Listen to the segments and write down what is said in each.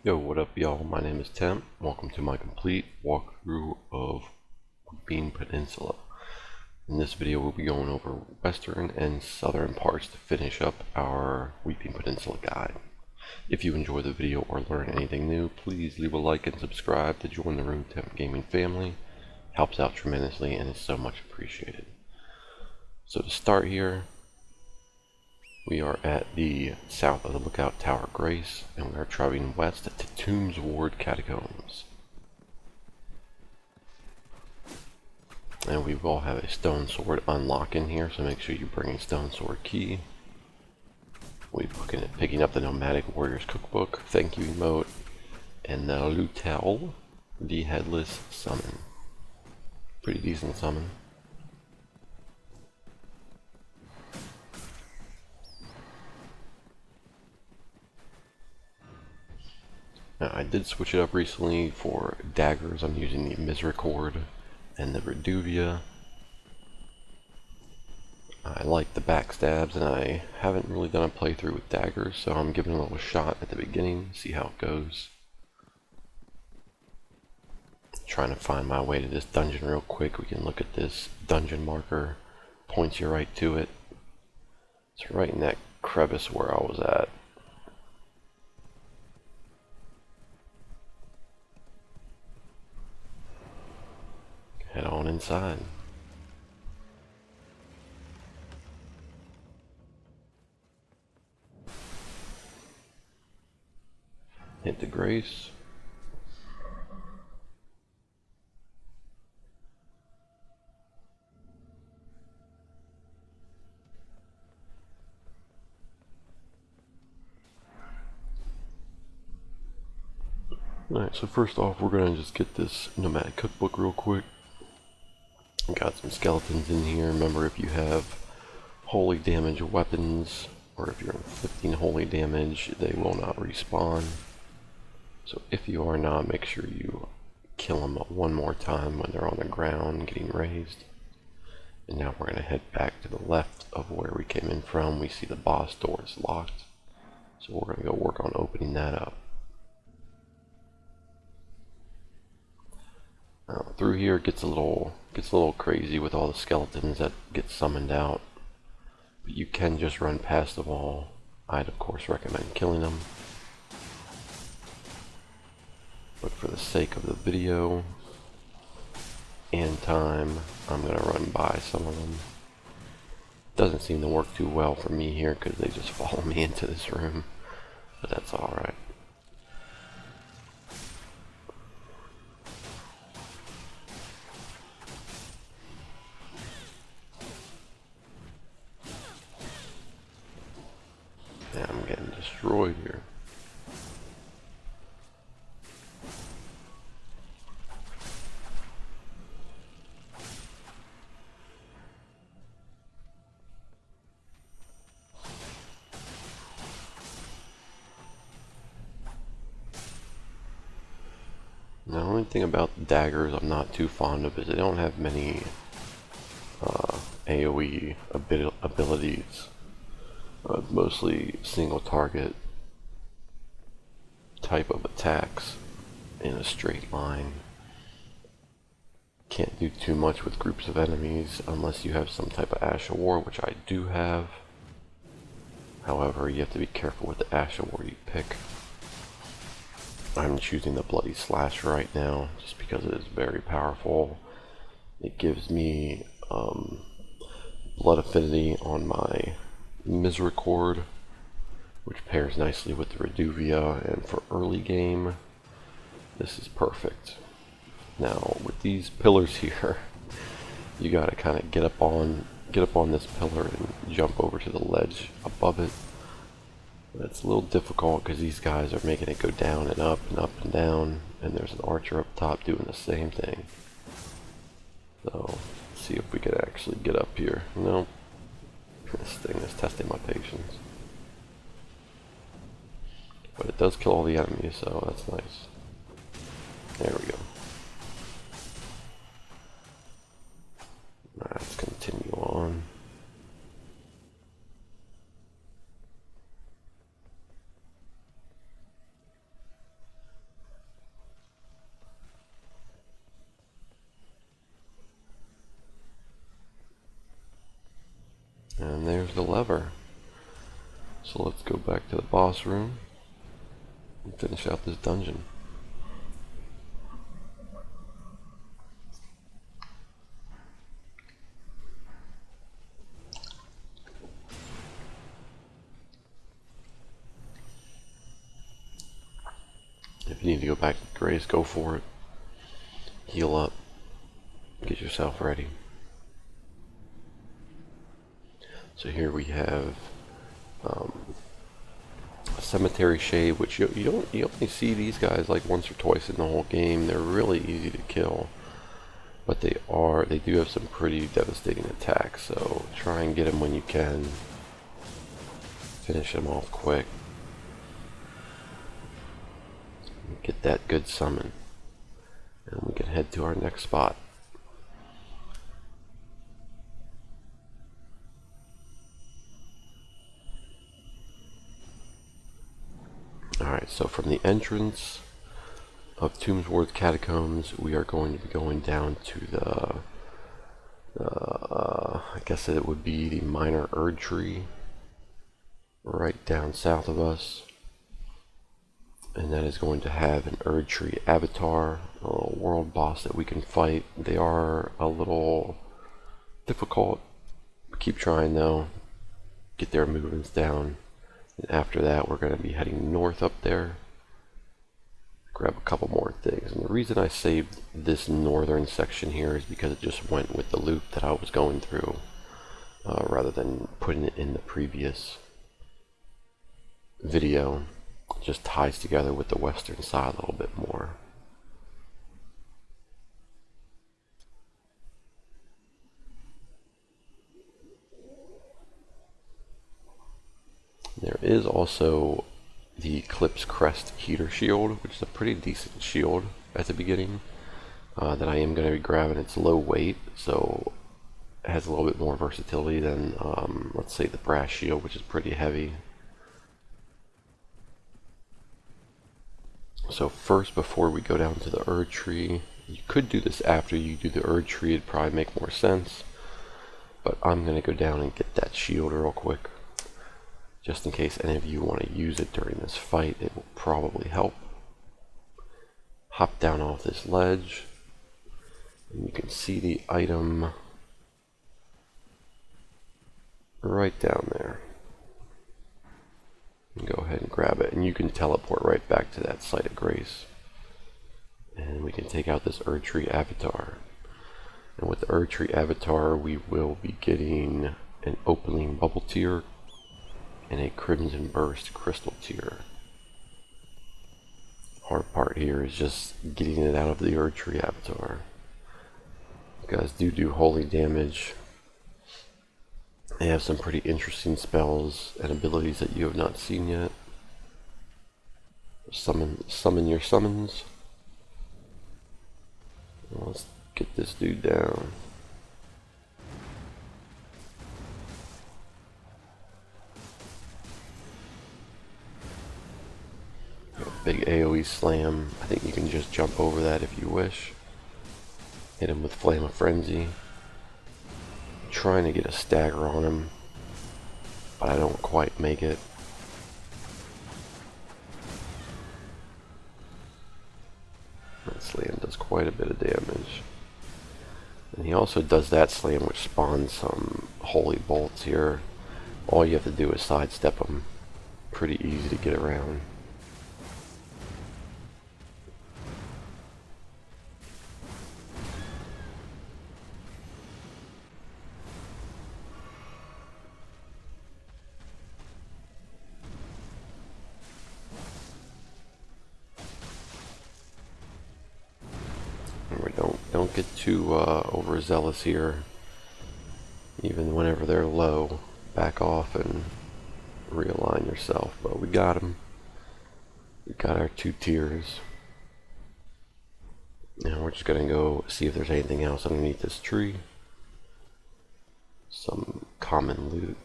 Yo, what up y'all? My name is Tim. Welcome to my complete walkthrough of Peninsula. In this video we'll be going over western and southern parts to finish up our Weeping Peninsula guide. If you enjoy the video or learn anything new, please leave a like and subscribe to join the Room Temp Gaming family. Helps out tremendously and is so much appreciated. So to start here, we are at the south of the Lookout Tower Grace, and we are traveling west to Tombsward Catacombs. And we will have a Stonesword Unlock in here, so make sure you bring a Stonesword key. We'll be looking at picking up the Nomadic Warriors Cookbook, thank you emote, and the Lhutel, the Headless summon. Pretty decent summon. Now, I did switch it up recently for daggers. I'm using the Misericord and the Reduvia. I like the backstabs, and I haven't really done a playthrough with daggers, so I'm giving it a little shot at the beginning, see how it goes. Trying to find my way to this dungeon real quick. We can look at this dungeon marker, points you right to it. It's right in that crevice where I was at. Head on inside. Hit the grace. Alright, so first off we're gonna just get this Nomadic Cookbook real quick. Got some skeletons in here. Remember, if you have holy damage weapons, or if you're inflicting holy damage, they will not respawn. So if you are not, make sure you kill them one more time when they're on the ground getting raised. And now we're going to head back to the left of where we came in from. We see the boss door is locked, so we're going to go work on opening that up. Through here it gets a little crazy with all the skeletons that get summoned out, but you can just run past them all. I'd of course recommend killing them, but for the sake of the video and time, I'm gonna run by some of them. Doesn't seem to work too well for me here because they just follow me into this room, but that's alright. Yeah, I'm getting destroyed here. The only thing about daggers I'm not too fond of is they don't have many AoE abilities. Mostly single target type of attacks in a straight line. Can't do too much with groups of enemies unless you have some type of Ash of War, which I do have. However, you have to be careful with the Ash of War you pick. I'm choosing the Bloody Slash right now just because it is very powerful. It gives me blood affinity on my Misericord, which pairs nicely with the Reduvia, and for early game this is perfect. Now with these pillars here, you gotta kind of get up on this pillar and jump over to the ledge above it. It's a little difficult because these guys are making it go down and up and down, and there's an archer up top doing the same thing. So let's see if we can actually get up here. Nope. This thing is testing my patience. But it does kill all the enemies, so that's nice. There we go. Alright, let's continue on. ever. So let's go back to the boss room and finish out this dungeon. If you need to go back to Grace, go for it. Heal up. Get yourself ready. So here we have a Cemetery Shade, which you only see these guys like once or twice in the whole game. They're really easy to kill, but they do have some pretty devastating attacks. So try and get them when you can. Finish them off quick. Get that good summon, and we can head to our next spot. Alright, so from the entrance of Tombsward Catacombs, we are going to be going down to I guess it would be the minor Erdtree, right down south of us. And that is going to have an Erdtree Avatar, a world boss that we can fight. They are a little difficult. Keep trying though. Get their movements down. And after that, we're going to be heading north up there. Grab a couple more things. And the reason I saved this northern section here is because it just went with the loop that I was going through, rather than putting it in the previous video. Just ties together with the western side a little bit more. There is also the Eclipse Crest heater shield, which is a pretty decent shield at the beginning, that I am going to be grabbing. It's low weight, so it has a little bit more versatility than let's say the brass shield, which is pretty heavy. So first, before we go down to the Erdtree, you could do this after you do the Erdtree, it'd probably make more sense. But I'm going to go down and get that shield real quick. Just in case any of you want to use it during this fight, it will probably help. Hop down off this ledge, and you can see the item right down there. Go ahead and grab it, and you can teleport right back to that site of grace. And we can take out this Erdtree Avatar. And with the Erdtree Avatar, we will be getting an Opaline Bubbletear and a Crimsonburst Crystal Tier. Hard part here is just getting it out of the Erdtree Avatar. You guys do holy damage. They have some pretty interesting spells and abilities that you have not seen yet. Summon your summons. Let's get this dude down. Big AoE slam. I think you can just jump over that if you wish. Hit him with Flame of Frenzy. Trying to get a stagger on him, but I don't quite make it. That slam does quite a bit of damage. And he also does that slam, which spawns some holy bolts here. All you have to do is sidestep them. Pretty easy to get around. Don't get too overzealous here. Even whenever they're low, back off and realign yourself. But we got them. We got our 2 tiers. Now we're just gonna go see if there's anything else underneath this tree. Some common loot.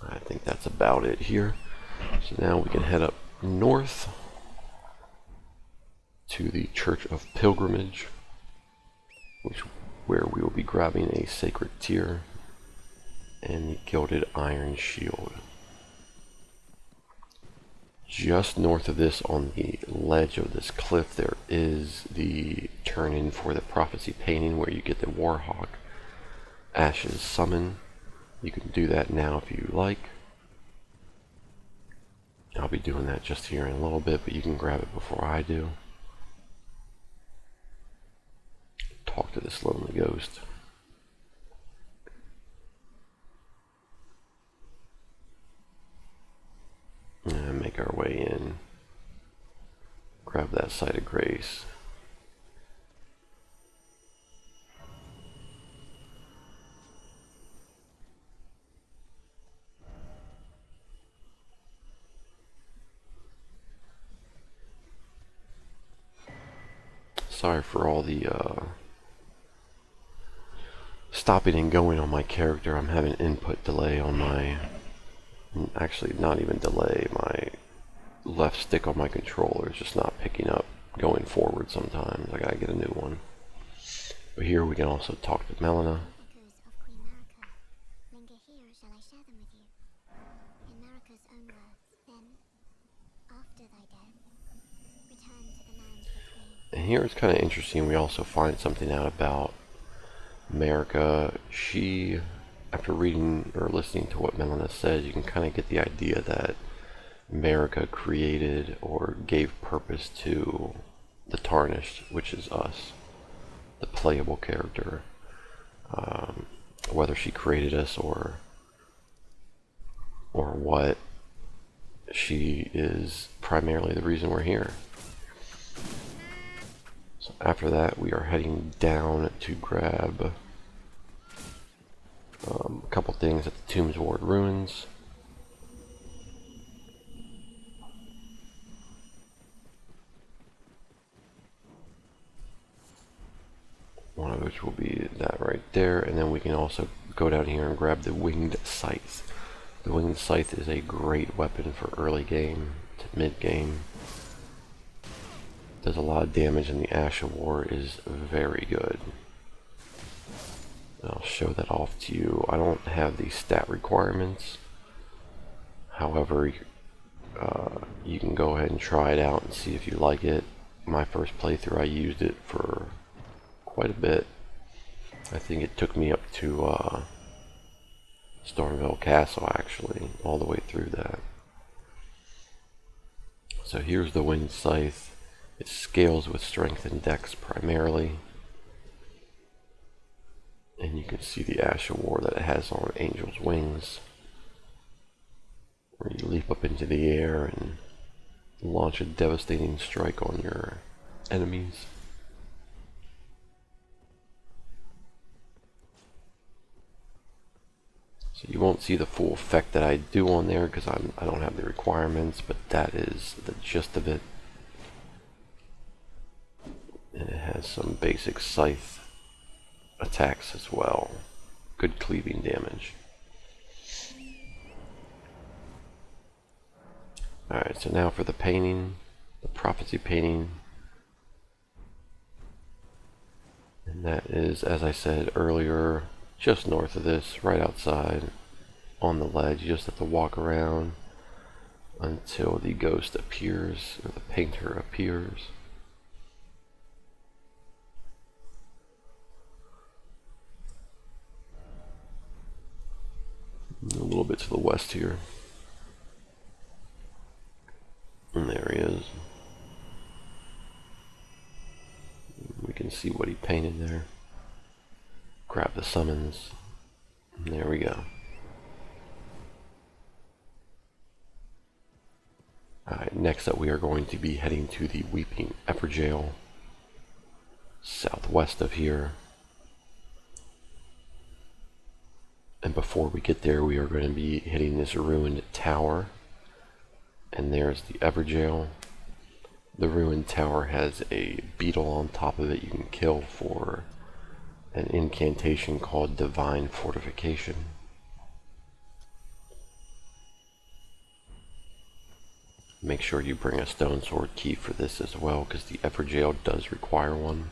I think that's about it here. So now we can head up north to the Church of Pilgrimage, where we will be grabbing a Sacred Tear and the Gilded Iron Shield. Just north of this, on the ledge of this cliff, there is the turn-in for the Prophecy painting, where you get the Warhawk Ashes summon. You can do that now if you like. I'll be doing that just here in a little bit, but you can grab it before I do. Talk to this lonely ghost. And make our way in. Grab that Site of Grace. Sorry for all the stopping and going on my character. I'm having input delay on my, actually not even delay, my left stick on my controller is just not picking up going forward sometimes. I gotta get a new one. But here we can also talk to Melina. And here it's kind of interesting, we also find something out about Marika. She, after reading or listening to what Melina says, you can kind of get the idea that Marika created or gave purpose to the Tarnished, which is us, the playable character. Whether she created us or what, she is primarily the reason we're here. So after that, we are heading down to grab a couple things at the Tombsward Ruins. One of which will be that right there, and then we can also go down here and grab the Winged Scythe. The Winged Scythe is a great weapon for early game to mid game. Does a lot of damage, and the Ash of War is very good. I'll show that off to you. I don't have the stat requirements. However, you can go ahead and try it out and see if you like it. My first playthrough, I used it for quite a bit. I think it took me up to Stormville Castle, actually, all the way through that. So here's the Winged Scythe. It scales with strength and dex primarily. And you can see the Ash of War that it has on Angel's Wings, where you leap up into the air and launch a devastating strike on your enemies. So you won't see the full effect that I do on there because I don't have the requirements, but that is the gist of it. And it has some basic Scythe attacks as well. Good cleaving damage. Alright, so now for the painting, the Prophecy painting. And that is, as I said earlier, just north of this, right outside on the ledge. You just have to walk around until the ghost appears, or the painter appears. A little bit to the west here. And there he is. We can see what he painted there. Grab the summons. And there we go. Alright, next up we are going to be heading to the Weeping Evergaol, southwest of here. And before we get there, we are going to be hitting this ruined tower. And there's the Evergaol. The ruined tower has a beetle on top of it you can kill for an incantation called Divine Fortification. Make sure you bring a Stonesword key for this as well, because the Evergaol does require one.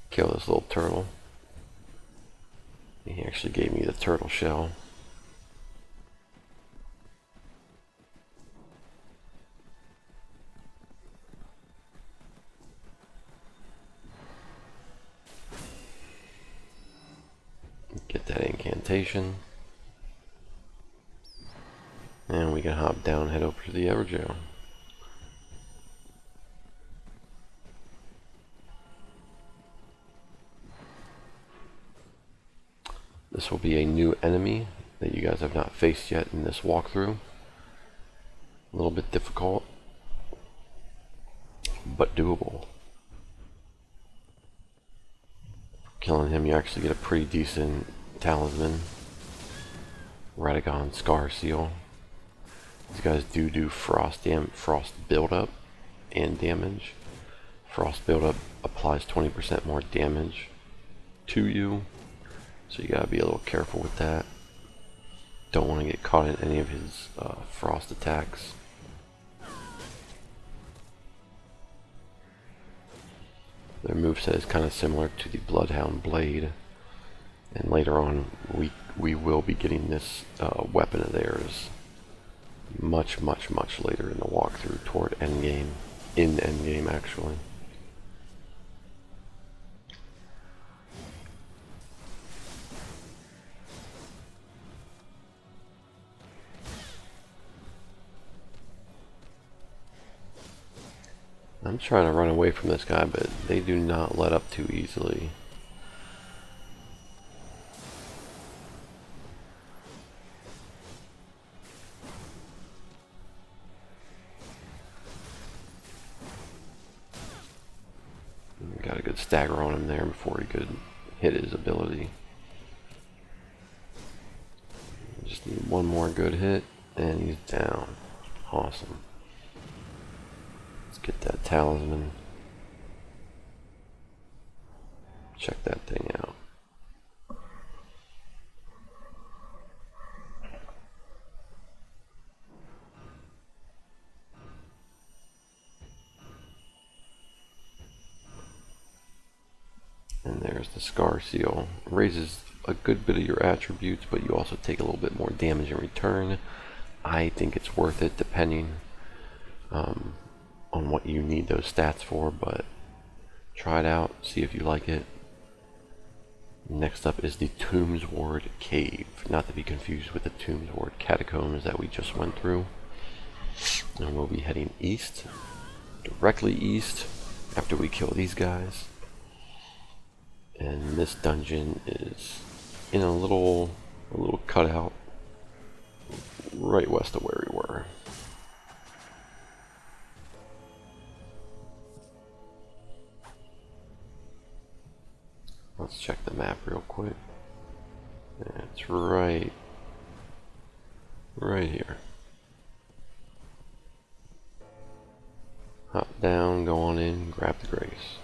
Kill this little turtle. He actually gave me the turtle shell. Get that incantation. And we can hop down, head over to the Evergaol. This will be a new enemy that you guys have not faced yet in this walkthrough. A little bit difficult, but doable. Killing him, you actually get a pretty decent talisman. Radagon Scarseal. These guys do frost buildup and damage. Frost buildup applies 20% more damage to you, so you gotta be a little careful with that. Don't want to get caught in any of his frost attacks. Their moveset is kind of similar to the Bloodhound Blade, and later on we will be getting this weapon of theirs much later in the walkthrough toward endgame, in endgame actually. I'm trying to run away from this guy, but they do not let up too easily. Got a good stagger on him there before he could hit his ability. Just need one more good hit, and he's down. Awesome. Get that talisman. Check that thing out. And there's the Scarseal. Raises a good bit of your attributes, but you also take a little bit more damage in return. I think it's worth it depending on what you need those stats for, but try it out, see if you like it. Next up is the Tombsward Cave, not to be confused with the Tombsward Catacombs that we just went through. And we'll be heading east, directly east, after we kill these guys. And this dungeon is in a little cutout right west of where we were. Let's check the map real quick. It's right here. Hop down, go on in, grab the grace.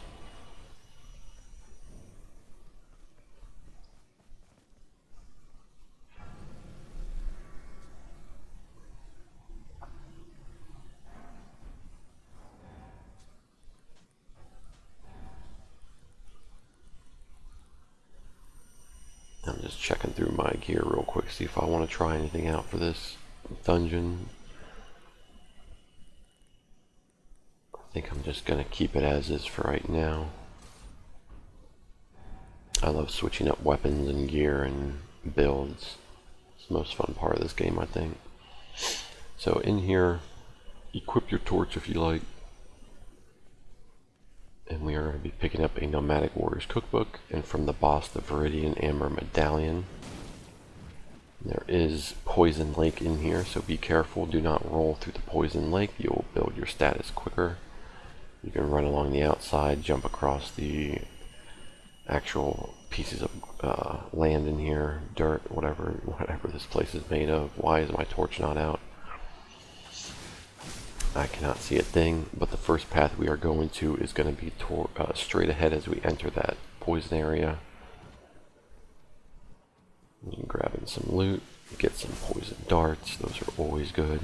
I'm just checking through my gear real quick, see if I want to try anything out for this dungeon. I think I'm just going to keep it as is for right now. I love switching up weapons and gear and builds. It's the most fun part of this game, I think. So in here, equip your torch if you like. And we are going to be picking up a Nomadic Warriors Cookbook, and from the boss, the Viridian Amber Medallion. There is Poison Lake in here, so be careful. Do not roll through the Poison Lake. You'll build your status quicker. You can run along the outside, jump across the actual pieces of land in here, dirt, whatever this place is made of. Why is my torch not out? I cannot see a thing, but the first path we are going to is going to be straight ahead as we enter that poison area. You can grab in some loot, get some poison darts, those are always good.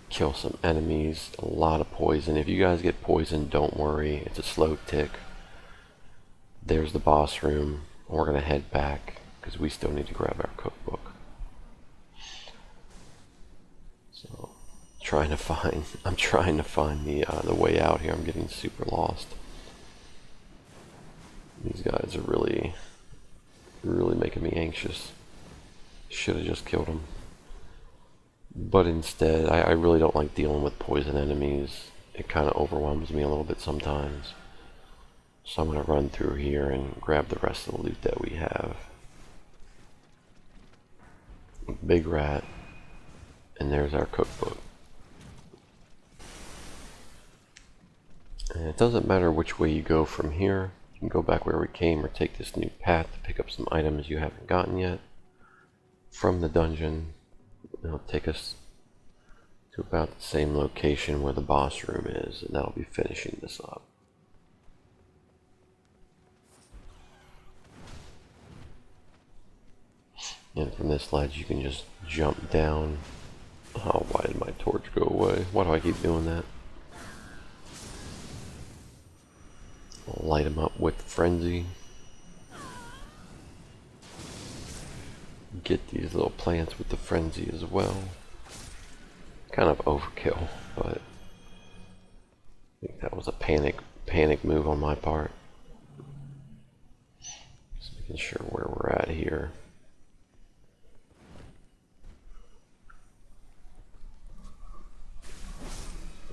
Kill some enemies, a lot of poison. If you guys get poisoned, don't worry, it's a slow tick. There's the boss room. We're going to head back because we still need to grab our cookbook. So, I'm trying to find the way out here. I'm getting super lost. These guys are really making me anxious. Should have just killed them. But instead, I really don't like dealing with poison enemies. It kind of overwhelms me a little bit sometimes. So I'm going to run through here and grab the rest of the loot that we have. Big rat. And there's our cookbook. And it doesn't matter which way you go from here. You can go back where we came or take this new path to pick up some items you haven't gotten yet from the dungeon. It'll take us to about the same location where the boss room is, and that'll be finishing this up. And from this ledge you can just jump down. Oh, why did my torch go away? Why do I keep doing that? I'll light them up with Frenzy. Get these little plants with the Frenzy as well. Kind of overkill, but I think that was a panic move on my part. Just making sure where we're at here.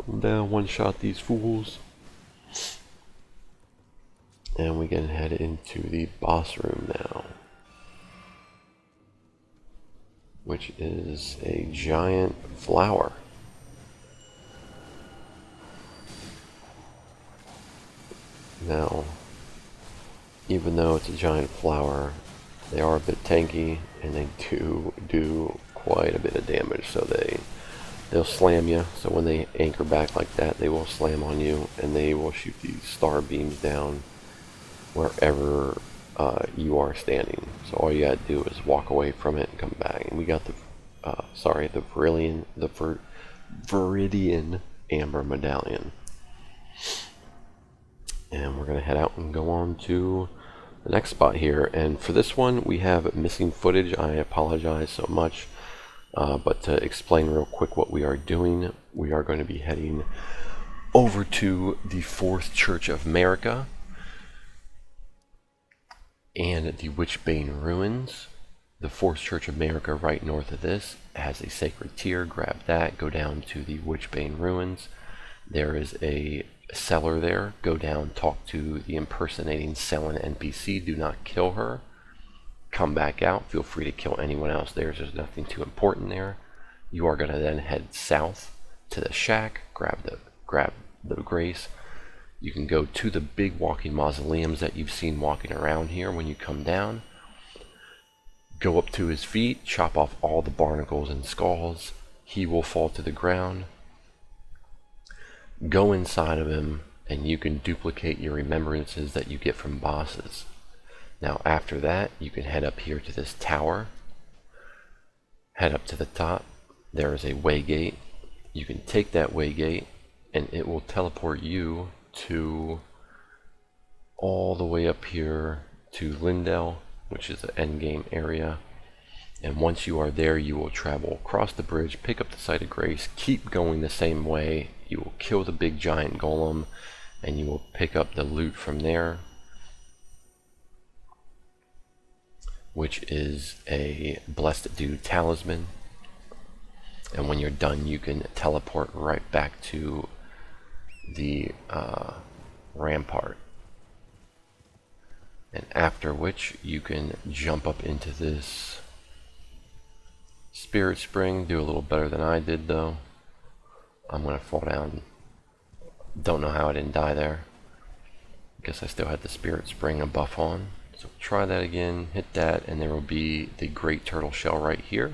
Come down, one-shot these fools. And we can head into the boss room now, which is a giant flower. Now, even though it's a giant flower, they are a bit tanky, and they do quite a bit of damage. So they'll slam you. So when they anchor back like that, they will slam on you, and they will shoot these star beams down wherever you are standing. So all you gotta do is walk away from it and come back. And we got the Viridian Amber Medallion. And we're gonna head out and go on to the next spot here. And for this one, we have missing footage. I apologize so much. But to explain real quick what we are doing, we are going to be heading over to the Fourth Church of America and the Witchbane Ruins. The Fourth Church of America, right north of this, has a sacred tier. Grab that, go down to the Witchbane Ruins. There is a seller there. Go down, talk to the impersonating selling NPC. Do not kill her. Come back out. Feel free to kill anyone else there. There's nothing too important there. You are going to then head south to the shack. Grab the grace. You can go to the big walking mausoleums that you've seen walking around here when you come down. Go up to his feet, chop off all the barnacles and skulls. He will fall to the ground. Go inside of him, and you can duplicate your remembrances that you get from bosses. Now after that, you can head up here to this tower. Head up to the top. There is a waygate. You can take that waygate, and it will teleport you to all the way up here to Lhutel, which is the endgame area. And once you are there, you will travel across the bridge, pick up the Site of Grace, keep going the same way. You will kill the big giant golem, and you will pick up the loot from there, which is a Blessed Dude talisman. And when you're done, you can teleport right back to the rampart. And after which, you can jump up into this Spirit Spring. Do a little better than I did, though. I'm going to fall down. Don't know how I didn't die there. Guess I still had the Spirit Spring and buff on. So try that again, hit that, and there will be the Great Turtle Shell right here,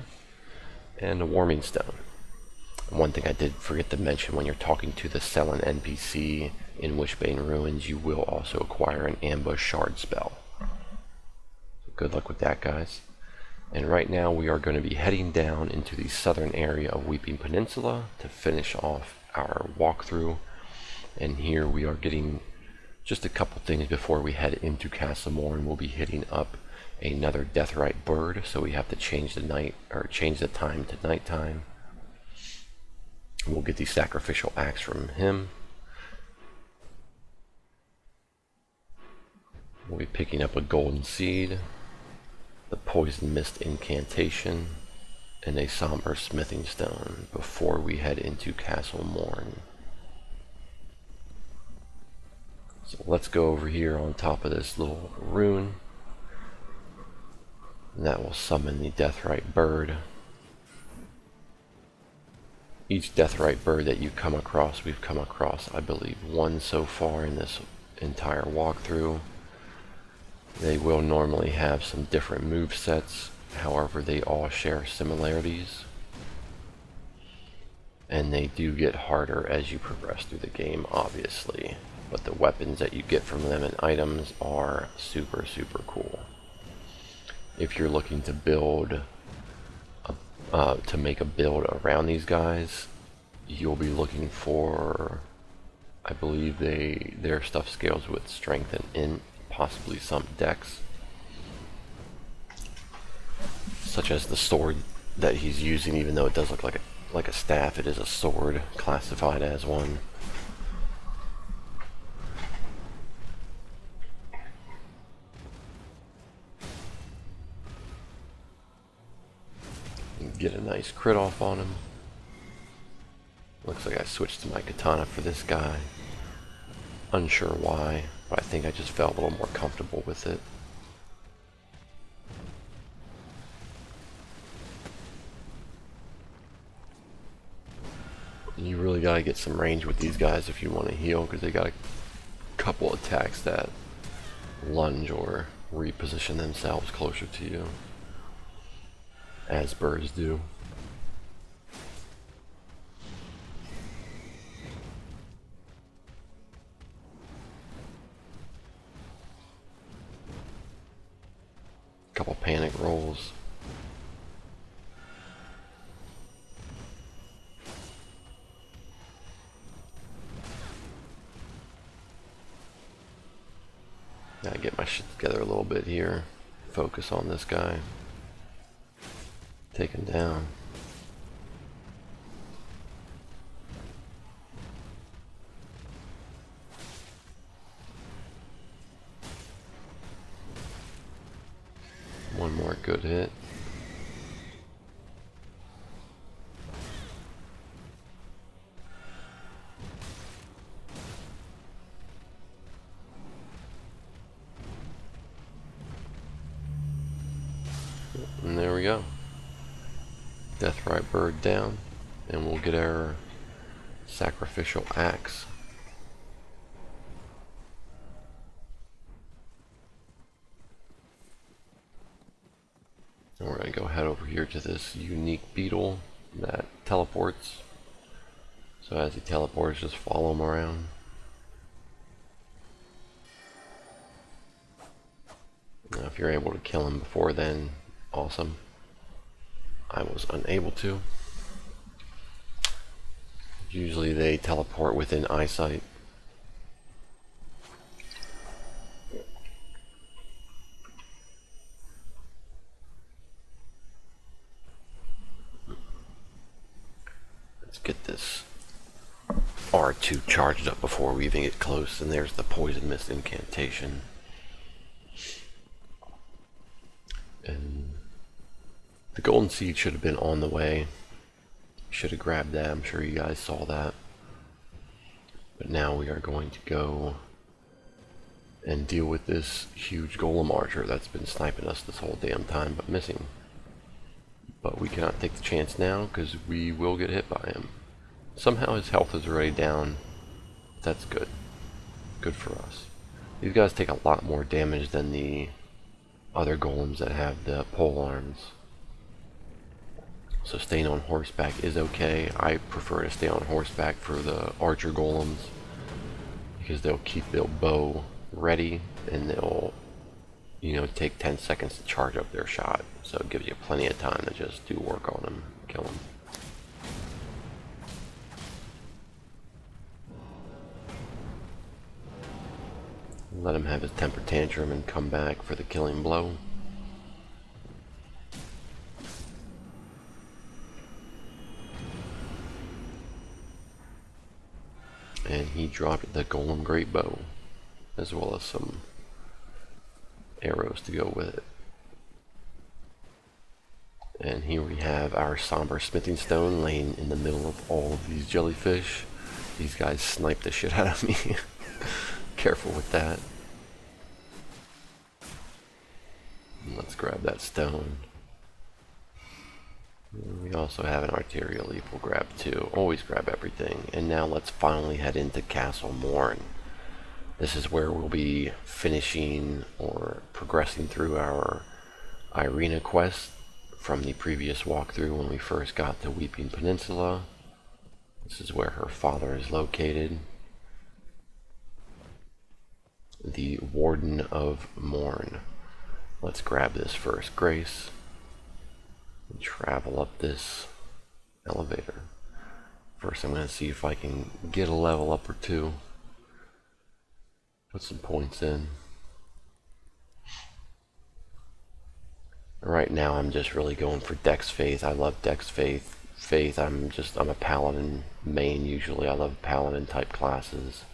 and a Warming Stone. One thing I did forget to mention, when you're talking to the Selene NPC in Wishbane Ruins, you will also acquire an ambush shard spell. So good luck with that, guys. And right now we are going to be heading down into the southern area of Weeping Peninsula to finish off our walkthrough. And here we are getting just a couple things before we head into Castle Morne. We'll be hitting up another Deathrite bird, so we have to change the time to nighttime. We'll get the sacrificial axe from him. We'll be picking up a golden seed, the poison mist incantation, and a somber smithing stone before we head into Castle Morne. So let's go over here on top of this little rune, and that will summon the Deathrite bird. Each Deathrite bird that you come across, we've come across, I believe, one so far in this entire walkthrough. They will normally have some different move sets, however they all share similarities. And they do get harder as you progress through the game, obviously. But the weapons that you get from them and items are super, super cool. If you're looking to build to make a build around these guys, you'll be looking for, I believe their stuff scales with strength and int, possibly some dex, such as the sword that he's using. Even though it does look like a staff, it is a sword classified as one. Get a nice crit off on him. Looks like I switched to my katana for this guy. Unsure why, but I think I just felt a little more comfortable with it. You really gotta get some range with these guys if you want to heal, because they got a couple attacks that lunge or reposition themselves closer to you, as birds do. Couple panic rolls. Gotta get my shit together a little bit here. Focus on this guy. Take him down. One more good hit. And there we go. Deathrite bird down, and we'll get our sacrificial axe. And we're going to go head over here to this unique beetle that teleports. So as he teleports, just follow him around. Now if you're able to kill him before then, awesome. I was unable to. Usually they teleport within eyesight. Let's get this R2 charged up before we even get close, and there's the poison mist incantation. And the golden seed should have been on the way. Should have grabbed that. I'm sure you guys saw that. But now we are going to go and deal with this huge golem archer that's been sniping us this whole damn time but missing. But we cannot take the chance now because we will get hit by him. Somehow his health is already down. That's good. Good for us. These guys take a lot more damage than the other golems that have the pole arms. So staying on horseback is okay. I prefer to stay on horseback for the archer golems because they'll keep their bow ready and they'll, you know, take 10 seconds to charge up their shot. So it gives you plenty of time to just do work on them, kill them. Let him have his temper tantrum and come back for the killing blow. And he dropped the golem great bow, as well as some arrows to go with it. And here we have our somber smithing stone laying in the middle of all of these jellyfish. These guys snipe the shit out of me. Careful with that. Let's grab that stone. We also have an arterial leaf we'll grab too. Always grab everything. And now let's finally head into Castle Morne. This is where we'll be finishing or progressing through our Irina quest from the previous walkthrough when we first got to Weeping Peninsula. This is where her father is located. The Warden of Morne. Let's grab this first grace and travel up this elevator. First I'm going to see if I can get a level up or two. Put some points in. Right now I'm just really going for Dex Faith. I love Dex Faith. I'm a Paladin main usually. I love Paladin type classes.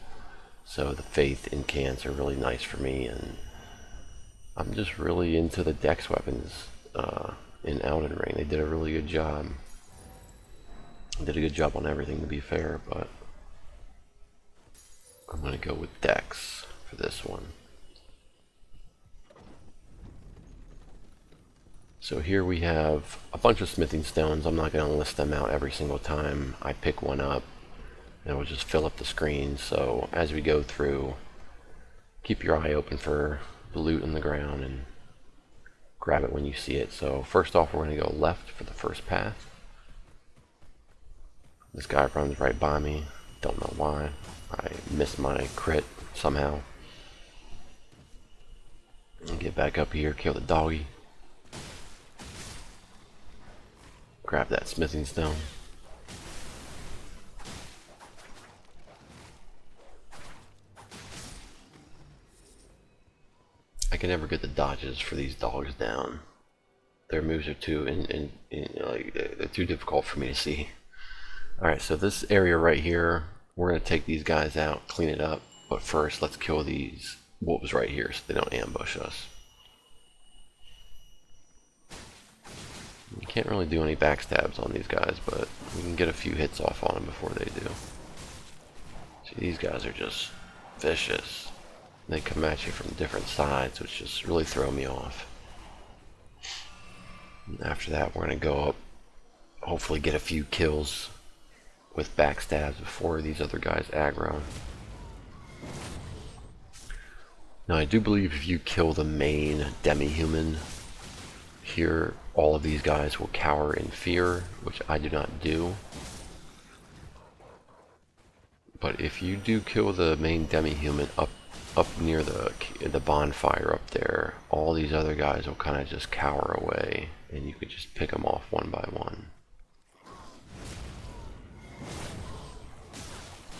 So the Faith incants are really nice for me, and I'm just really into the Dex weapons in Elden Ring. They did a really good job. Did a good job on everything, to be fair, but I'm going to go with Dex for this one. So here we have a bunch of smithing stones. I'm not going to list them out every single time I pick one up. It will just fill up the screen. So as we go through, keep your eye open for the loot on the ground and grab it when you see it. So first off, we're going to go left for the first path. This guy runs right by me. Don't know why. I missed my crit somehow. And get back up here, kill the doggy. Grab that smithing stone. I can never get the dodges for these dogs down. Their moves are too they're too difficult for me to see. Alright, so this area right here, we're going to take these guys out, clean it up, but first let's kill these wolves right here so they don't ambush us. You can't really do any backstabs on these guys, but we can get a few hits off on them before they do. See, these guys are just vicious. They come at you from different sides, which just really throw me off. And after that, we're going to go up, hopefully get a few kills with backstabs before these other guys aggro. Now, I do believe if you kill the main demi-human here, all of these guys will cower in fear, which I do not do. But if you do kill the main demi-human up near the bonfire up there, all these other guys will kind of just cower away, and you can just pick them off one by one.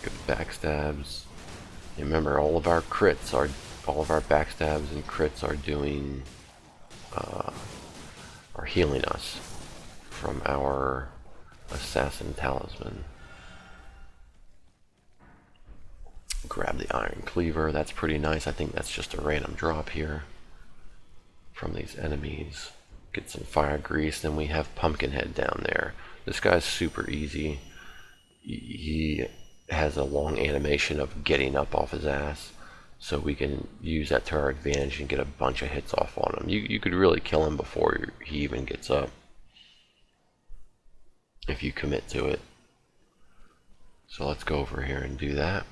Good backstabs. And remember, all of our backstabs and crits are doing are healing us from our assassin talisman. Grab the iron cleaver. That's pretty nice. I think that's just a random drop here from these enemies. Get some fire grease. Then we have Pumpkinhead down there. This guy's super easy. He has a long animation of getting up off his ass, so we can use that to our advantage and get a bunch of hits off on him. You could really kill him before he even gets up if you commit to it. So let's go over here and do that.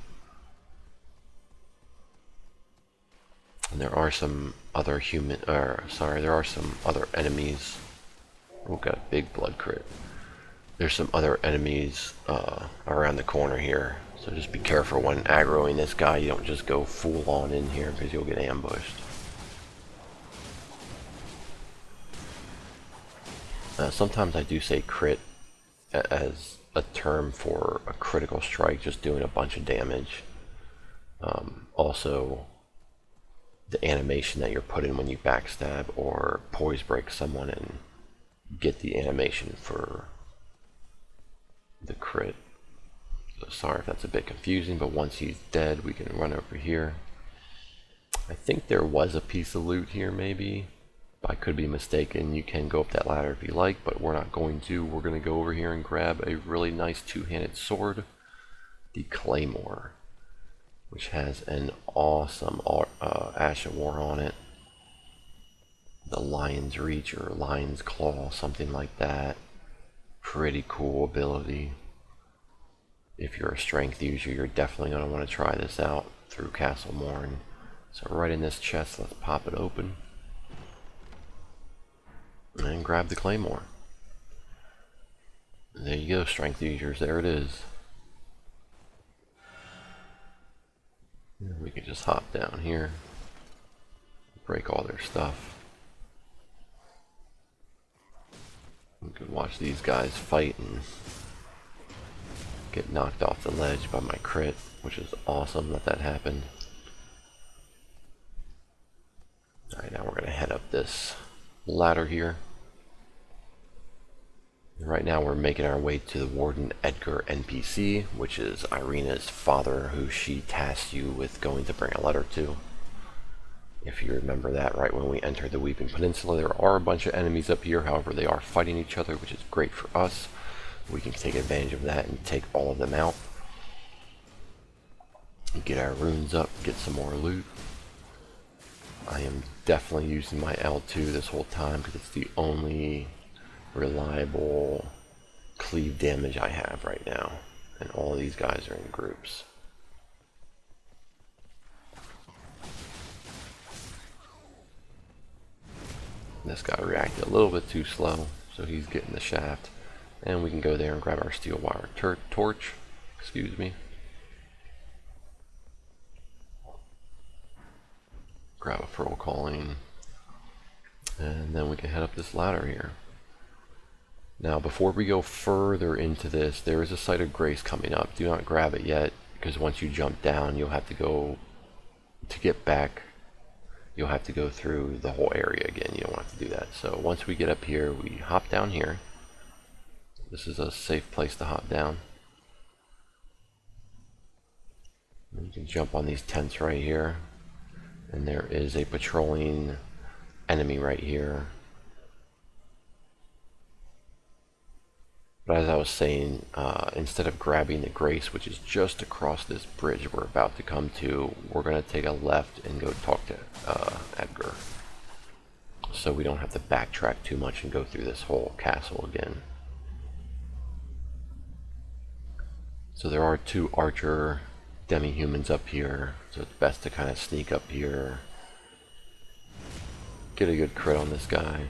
And there are some other there are some other enemies. We've got a big blood crit. There's some other enemies around the corner here, so just be careful when aggroing this guy. You don't just go full on in here because you'll get ambushed. Sometimes I do say crit as a term for a critical strike, just doing a bunch of damage. Also, the animation that you're putting when you backstab or poise break someone and get the animation for the crit. So sorry if that's a bit confusing, but once he's dead, we can run over here. I think there was a piece of loot here, maybe. I could be mistaken. You can go up that ladder if you like, but we're not going to. We're going to go over here and grab a really nice two-handed sword, the Claymore, which has an awesome Ash of War on it. The Lion's Reach or Lion's Claw, something like that. Pretty cool ability. If you're a strength user, you're definitely going to want to try this out through Castle Morne. So right in this chest, let's pop it open. And grab the Claymore. There you go, strength users, there it is. And we can just hop down here, break all their stuff. We can watch these guys fight and get knocked off the ledge by my crit, which is awesome that that happened. Alright, now we're going to head up this ladder here. Right now we're making our way to the Warden Edgar NPC, which is Irina's father, who she tasked you with going to bring a letter to. If you remember that, right when we entered the Weeping Peninsula, there are a bunch of enemies up here. However, they are fighting each other, which is great for us. We can take advantage of that and take all of them out. Get our runes up, get some more loot. I am definitely using my L2 this whole time because it's the only reliable cleave damage I have right now, and all of these guys are in groups. This guy reacted a little bit too slow, so he's getting the shaft, and we can go there and grab our steel wire torch. Excuse me. Grab a pearl calling, and then we can head up this ladder here. Now, before we go further into this, there is a Site of Grace coming up. Do not grab it yet, because once you jump down, you'll have to go, to get back, you'll have to go through the whole area again. You don't have to do that. So once we get up here, we hop down here. This is a safe place to hop down. You can jump on these tents right here. And there is a patrolling enemy right here. But as I was saying, instead of grabbing the Grace, which is just across this bridge we're about to come to, we're going to take a left and go talk to Edgar. So we don't have to backtrack too much and go through this whole castle again. So there are two archer demi-humans up here, so it's best to kind of sneak up here, get a good crit on this guy,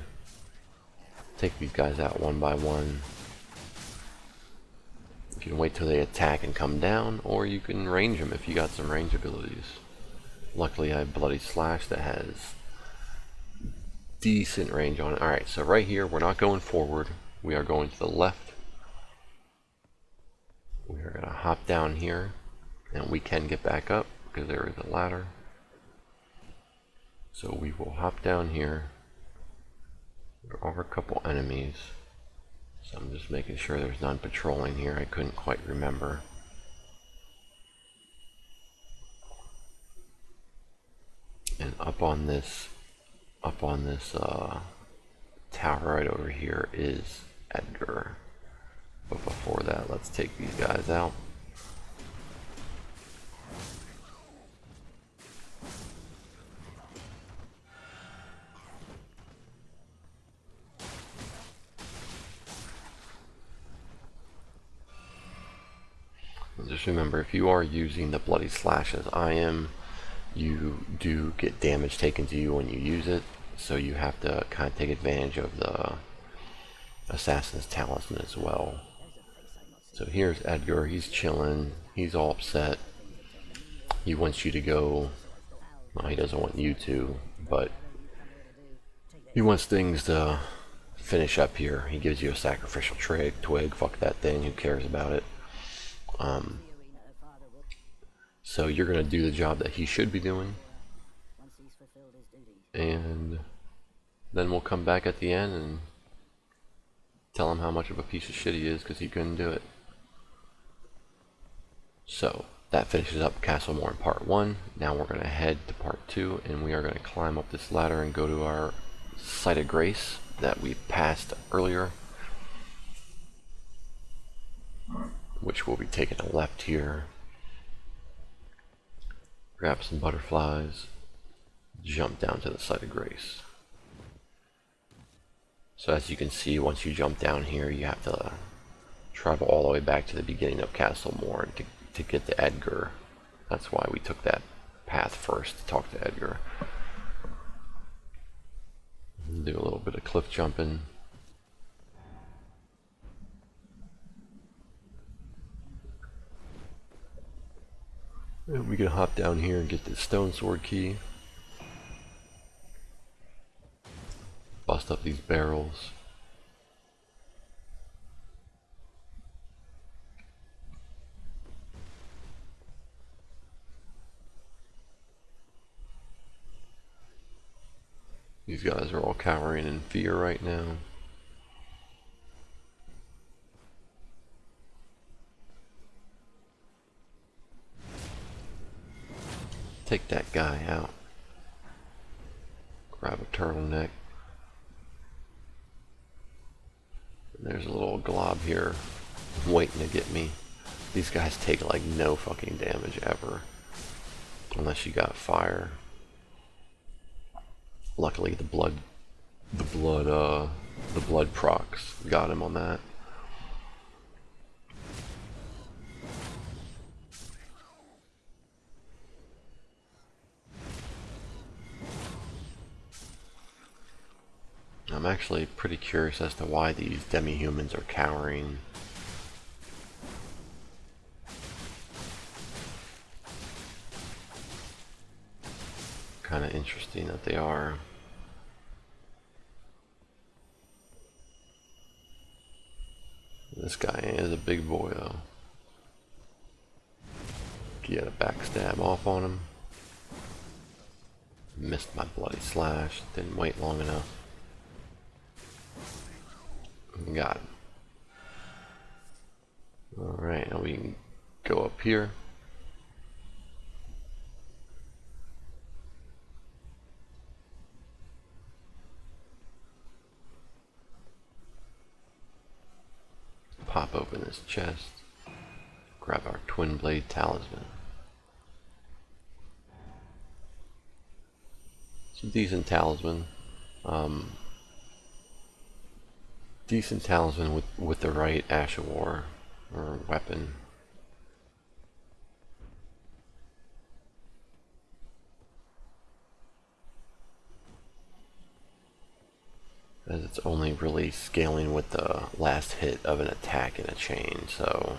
take these guys out one by one. You can wait till they attack and come down, or you can range them if you got some range abilities. Luckily I have Bloody Slash that has decent range on it. Alright, so right here we're not going forward, we are going to the left. We are going to hop down here, and we can get back up because there is a ladder. So we will hop down here. There are a couple enemies. So I'm just making sure there's none patrolling here. I couldn't quite remember. And up on this tower right over here is Edgar. But before that, let's take these guys out. Just remember, if you are using the Bloody Slash as I am, you do get damage taken to you when you use it, so you have to kind of take advantage of the Assassin's Talisman as well So here's Edgar. He's chilling. He's all upset. He wants you to go. Well, he doesn't want you to, but he wants things to finish up here. He gives you a sacrificial twig. Fuck that thing. Who cares about it? So you're going to do the job that he should be doing. And then we'll come back at the end and tell him how much of a piece of shit he is because he couldn't do it. So that finishes up Castle Morne Part 1. Now we're going to head to Part 2, and we are going to climb up this ladder and go to our Site of Grace that we passed earlier, which will be taking a left here. Grab some butterflies, jump down to the Site of Grace. So as you can see, once you jump down here, you have to travel all the way back to the beginning of Castle Morne to get to Edgar. That's why we took that path first, to talk to Edgar. Do a little bit of cliff jumping. And we can hop down here and get the Stonesword key. Bust up these barrels. These guys are all cowering in fear right now. Take that guy out. Grab a turtleneck. There's a little glob here waiting to get me. These guys take like no fucking damage ever. Unless you got fire. Luckily the blood procs got him on that. I'm actually pretty curious as to why these demi-humans are cowering. Kind of interesting that they are. This guy is a big boy though. Get a backstab off on him. Missed my bloody slash. Didn't wait long enough. Got him. Alright, now we can go up here. Pop open this chest. Grab our twin blade talisman. It's a decent talisman. Decent talisman with the right Ash of War or weapon. As it's only really scaling with the last hit of an attack in a chain, so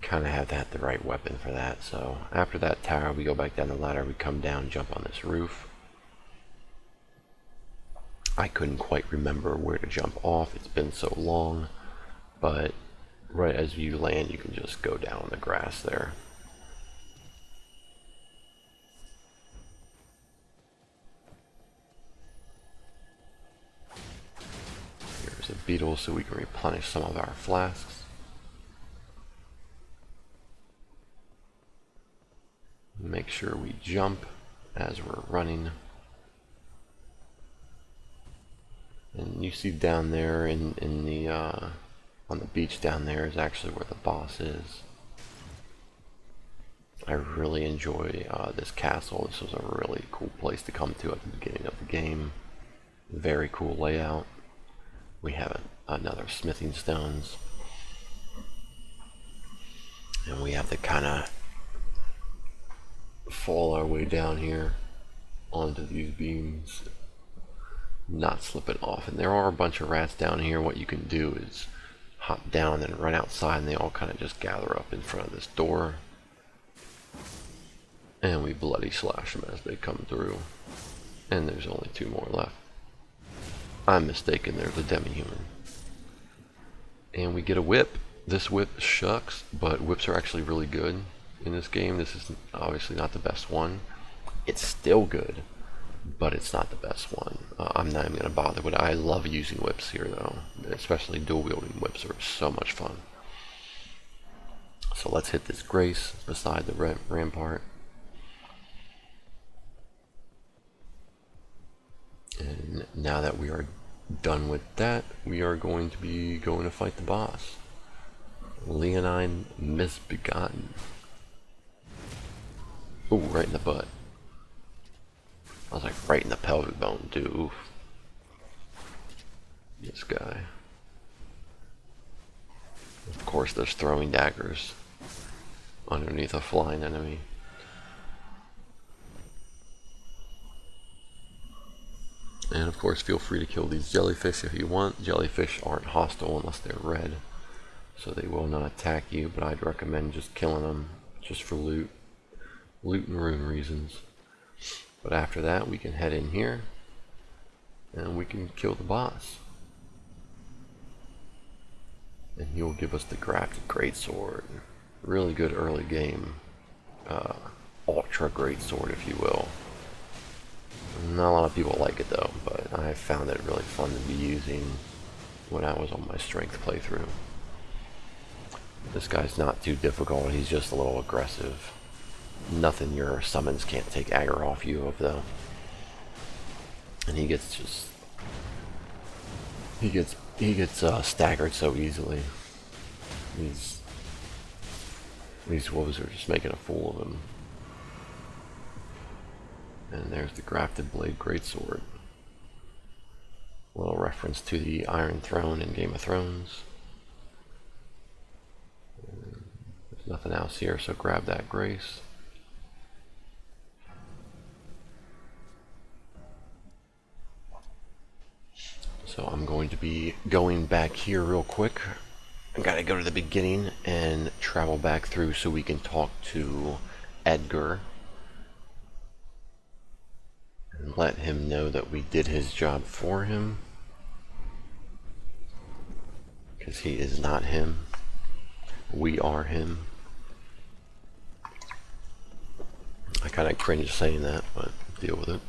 kind of have to have the right weapon for that. So after that tower, we go back down the ladder, we come down, jump on this roof. I couldn't quite remember where to jump off, it's been so long, but right as you land, you can just go down the grass there. Here's a beetle so we can replenish some of our flasks. Make sure we jump as we're running. And you see down there in the on the beach down there is actually where the boss is. I really enjoy this castle. This was a really cool place to come to at the beginning of the game. Very cool layout. We have another smithing stones. And we have to kind of fall our way down here onto these beams, not slipping off. And there are a bunch of rats down here. What you can do is hop down and run outside, and they all kind of just gather up in front of this door. And we bloody slash them as they come through. And there's only 2 more left. I'm mistaken, there's a demi-human. And we get a whip. This whip shucks, but whips are actually really good in this game. This is obviously not the best one. It's still good, but it's not the best one. I'm not even going to bother with it. I love using whips here though, especially dual wielding whips are so much fun. So let's hit this grace beside the rampart. And now that we are done with that, we are going to be going to fight the boss. Leonine Misbegotten. Ooh, right in the butt. I was like right in the pelvic bone too. Oof. This guy. Of course there's throwing daggers underneath a flying enemy. And of course feel free to kill these jellyfish if you want. Jellyfish aren't hostile unless they're red, so they will not attack you, but I'd recommend just killing them just for loot and rune reasons. But after that we can head in here and we can kill the boss. And he'll give us the Grafted Greatsword. Really good early game ultra greatsword, if you will. Not a lot of people like it though, but I found it really fun to be using when I was on my strength playthrough. This guy's not too difficult, he's just a little aggressive. Nothing your summons can't take aggro off you of though. And he gets staggered so easily. These wolves are just making a fool of him. And there's the Grafted Blade Greatsword. A little reference to the Iron Throne in Game of Thrones. There's nothing else here, so grab that grace. So I'm going to be going back here real quick. I gotta go to the beginning and travel back through so we can talk to Edgar and let him know that we did his job for him, because he is not him. We are him. I kind of cringe saying that, but deal with it.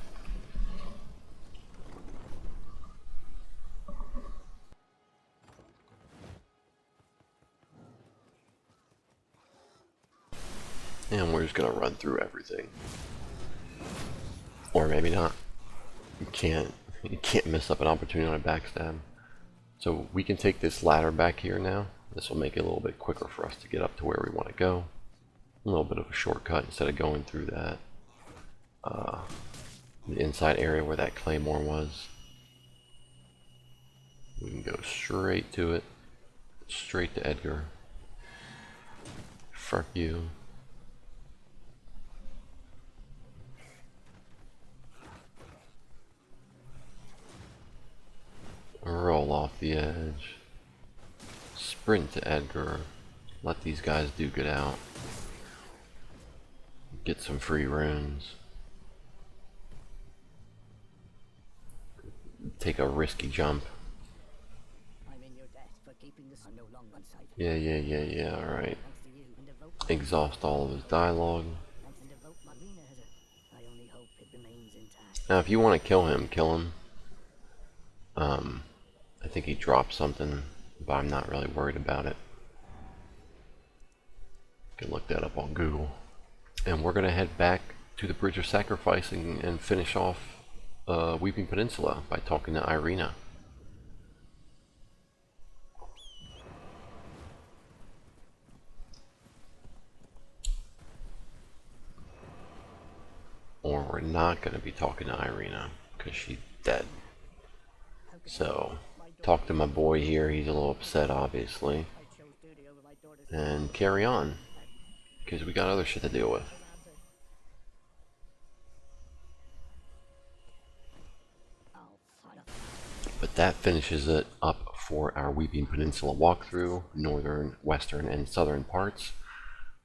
And we're just gonna run through everything. Or maybe not. You can't miss up an opportunity on a backstab. So we can take this ladder back here now. This will make it a little bit quicker for us to get up to where we want to go. A little bit of a shortcut instead of going through that the inside area where that claymore was. We can go straight to it. Straight to Edgar. Fuck you. Roll off the edge. Sprint to Edgar. Let these guys duke it out. Get some free runes. Take a risky jump. Yeah, alright. Exhaust all of his dialogue. Now if you want to kill him, kill him. I think he dropped something, but I'm not really worried about it. You can look that up on Google. And we're going to head back to the Bridge of Sacrifice and finish off Weeping Peninsula by talking to Irina. Or we're not going to be talking to Irina because she's dead. So, talk to my boy here. He's a little upset, obviously. And carry on, because we got other shit to deal with. But that finishes it up for our Weeping Peninsula walkthrough, northern, western, and southern parts.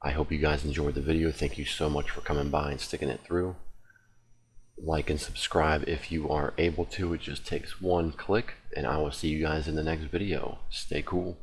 I hope you guys enjoyed the video. Thank you so much for coming by and sticking it through. Like and subscribe if you are able to. It just takes one click, and I will see you guys in the next video. Stay cool.